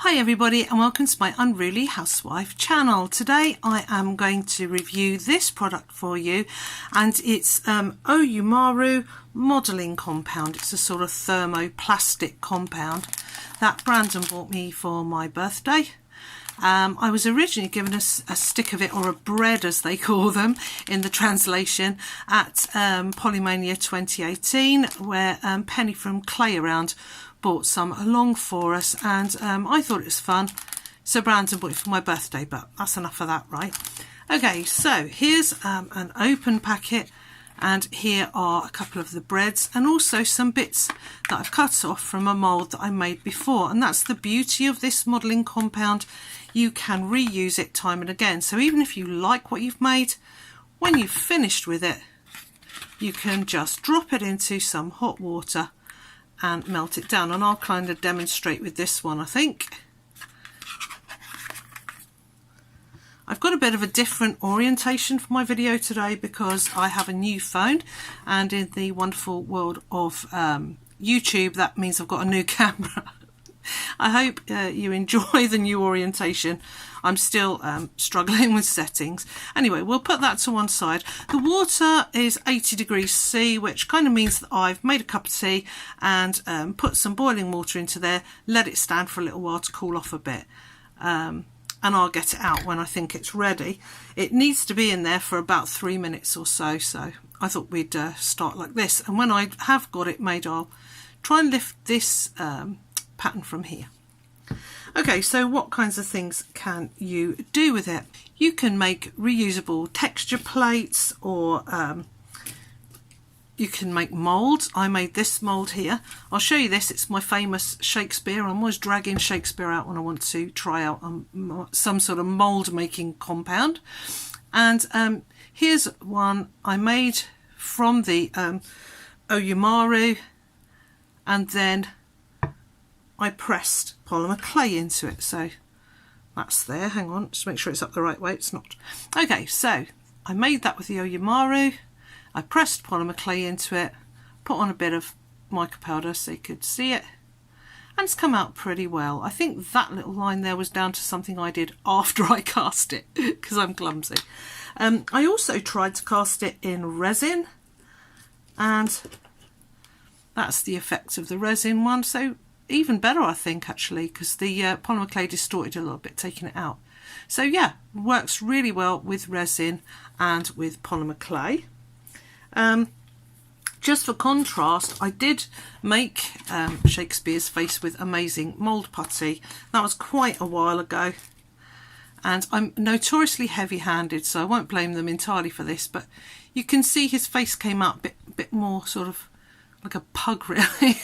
Hi everybody and welcome to my Unruly Housewife channel. Today I am going to review this product for you, and it's Oyumaru modelling compound. It's a sort of thermoplastic compound that Brandon bought me for my birthday. I was originally given a stick of it, or a bread as they call them in the translation, at Polymer 2018, where Penny from Clayaround bought some along for us, and I thought it was fun, so Brandon bought it for my birthday, but that's enough of that, right? Okay, so here's an open packet, and here are a couple of the breads and also some bits that I've cut off from a mould that I made before. And that's the beauty of this modelling compound. You can reuse it time and again. So even if you like what you've made, when you've finished with it, you can just drop it into some hot water and melt it down. And I'll kind of demonstrate with this one, I think. I've got a bit of a different orientation for my video today because I have a new phone, and in the wonderful world of YouTube, that means I've got a new camera. I hope you enjoy the new orientation. I'm still struggling with settings. Anyway, we'll put that to one side. The water is 80 degrees C, which kind of means that I've made a cup of tea and put some boiling water into there, let it stand for a little while to cool off a bit. And I'll get it out when I think it's ready. It needs to be in there for about 3 minutes or so, so I thought we'd start like this. And when I have got it made, I'll try and lift this pattern from here. Okay, so what kinds of things can you do with it? You can make reusable texture plates, or you can make moulds. I made this mould here. I'll show you this. It's my famous Shakespeare. I'm always dragging Shakespeare out when I want to try out some sort of mould making compound. And here's one I made from the Oyumaru, and then I pressed polymer clay into it. So that's there. Hang on, just make sure it's up the right way. It's not. Okay, so I made that with the Oyumaru. I pressed polymer clay into it, put on a bit of mica powder so you could see it, and it's come out pretty well. I think that little line there was down to something I did after I cast it, because I'm clumsy. I also tried to cast it in resin, and that's the effect of the resin one. So even better, I think, actually, because the polymer clay distorted a little bit, taking it out. So yeah, works really well with resin and with polymer clay. Just for contrast, I did make Shakespeare's face with amazing mould putty. That was quite a while ago, and I'm notoriously heavy-handed, so I won't blame them entirely for this, but you can see his face came out a bit more sort of like a pug, really,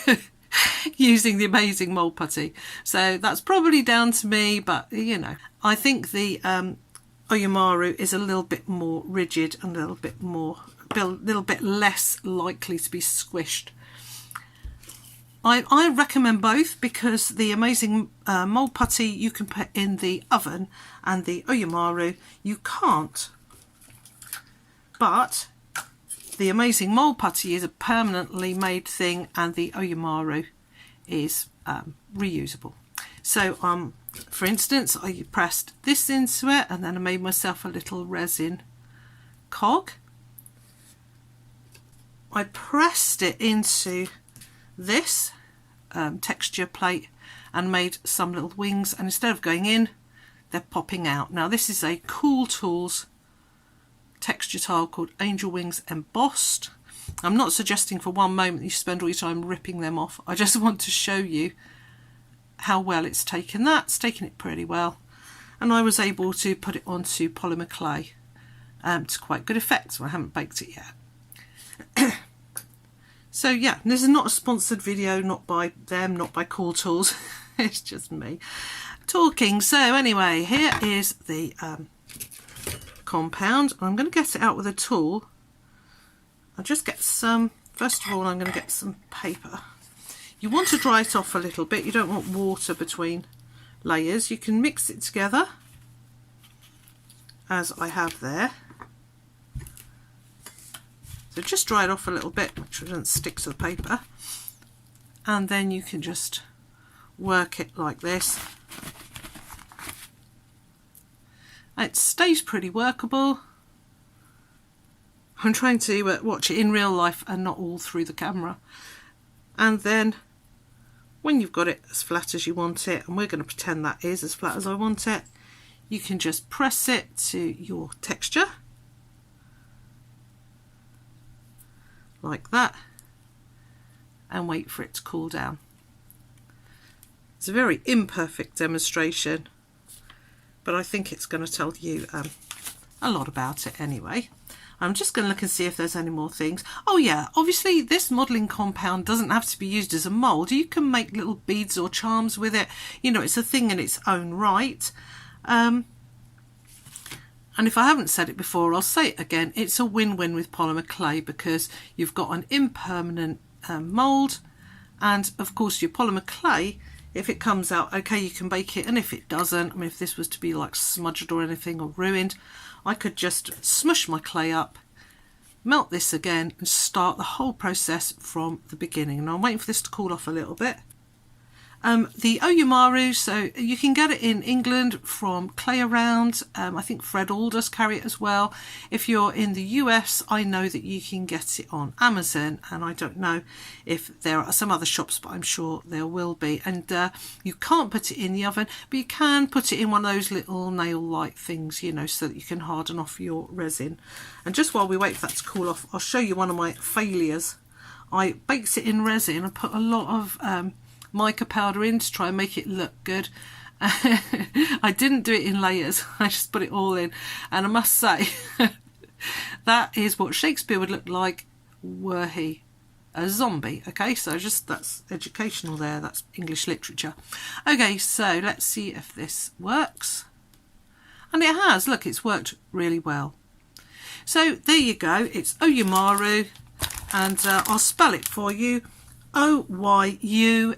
using the amazing mould putty. So that's probably down to me, but you know, I think the Oyumaru is a little bit more rigid and a little bit less likely to be squished. I recommend both, because the amazing mould putty you can put in the oven, and the Oyumaru you can't. But the amazing mould putty is a permanently made thing, and the Oyumaru is reusable. So for instance, I pressed this into it, and then I made myself a little resin cog. I pressed it into this texture plate and made some little wings, and instead of going in, they're popping out. Now this is a Cool Tools texture tile called Angel Wings Embossed. I'm not suggesting for one moment you spend all your time ripping them off. I just want to show you how well it's taken that. It's taken it pretty well, and I was able to put it onto polymer clay to quite good effect. So I haven't baked it yet. So yeah, this is not a sponsored video, not by them, not by Cool Tools. It's just me talking. So anyway, here is the compound. I'm going to get it out with a tool. I'll just get some, first of all I'm going to get some paper. You want to dry it off a little bit. You don't want water between layers. You can mix it together, as I have there. So just dry it off a little bit, make sure it doesn't stick to the paper, and then you can just work it like this. It stays pretty workable. I'm trying to watch it in real life and not all through the camera. And then when you've got it as flat as you want it, and we're going to pretend that is as flat as I want it, you can just press it to your texture like that and wait for it to cool down. It's a very imperfect demonstration, but I think it's going to tell you a lot about it anyway. I'm just going to look and see if there's any more things. Oh yeah, obviously this modelling compound doesn't have to be used as a mould. You can make little beads or charms with it. You know, it's a thing in its own right. And if I haven't said it before, I'll say it again. It's a win-win with polymer clay because you've got an impermanent mould, and of course your polymer clay, if it comes out okay, you can bake it, and if it doesn't, I mean, if this was to be like smudged or anything or ruined, I could just smush my clay up, melt this again, and start the whole process from the beginning. And I'm waiting for this to cool off a little bit. The Oyumaru, so you can get it in England from Clayaround. I think Fred Alders carry it as well. If you're in the US, I know that you can get it on Amazon, and I don't know if there are some other shops, but I'm sure there will be. And you can't put it in the oven, but you can put it in one of those little nail-like things, you know, so that you can harden off your resin. And just while we wait for that to cool off, I'll show you one of my failures. I baked it in resin and put a lot of mica powder in to try and make it look good. I didn't do it in layers, I just put it all in, and I must say that is what Shakespeare would look like were he a zombie. Okay, so just that's educational there, that's English literature. Okay, so let's see if this works, and it has. Look, it's worked really well. So there you go, it's Oyumaru, and I'll spell it for you. Oyumaru,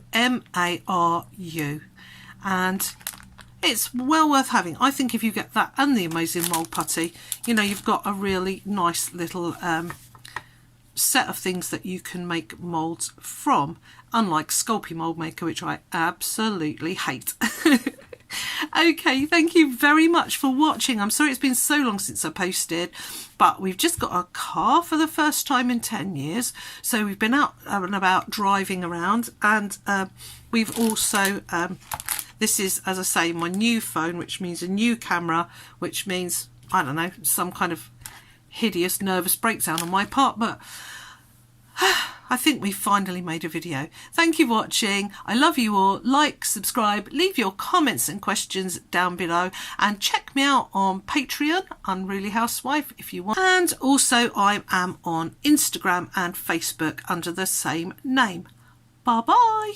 and it's well worth having. I think if you get that and the amazing mould putty, you know, you've got a really nice little set of things that you can make moulds from, unlike Sculpey Mould Maker, which I absolutely hate. Okay, thank you very much for watching. I'm sorry it's been so long since I posted, but we've just got a car for the first time in 10 years. So we've been out and about driving around, and we've also, this is, as I say, my new phone, which means a new camera, which means, I don't know, some kind of hideous nervous breakdown on my part, but I think we finally made a video. Thank you for watching. I love you all. Like, subscribe, leave your comments and questions down below, and check me out on Patreon, Unruly Housewife, if you want. And also I am on Instagram and Facebook under the same name. Bye bye.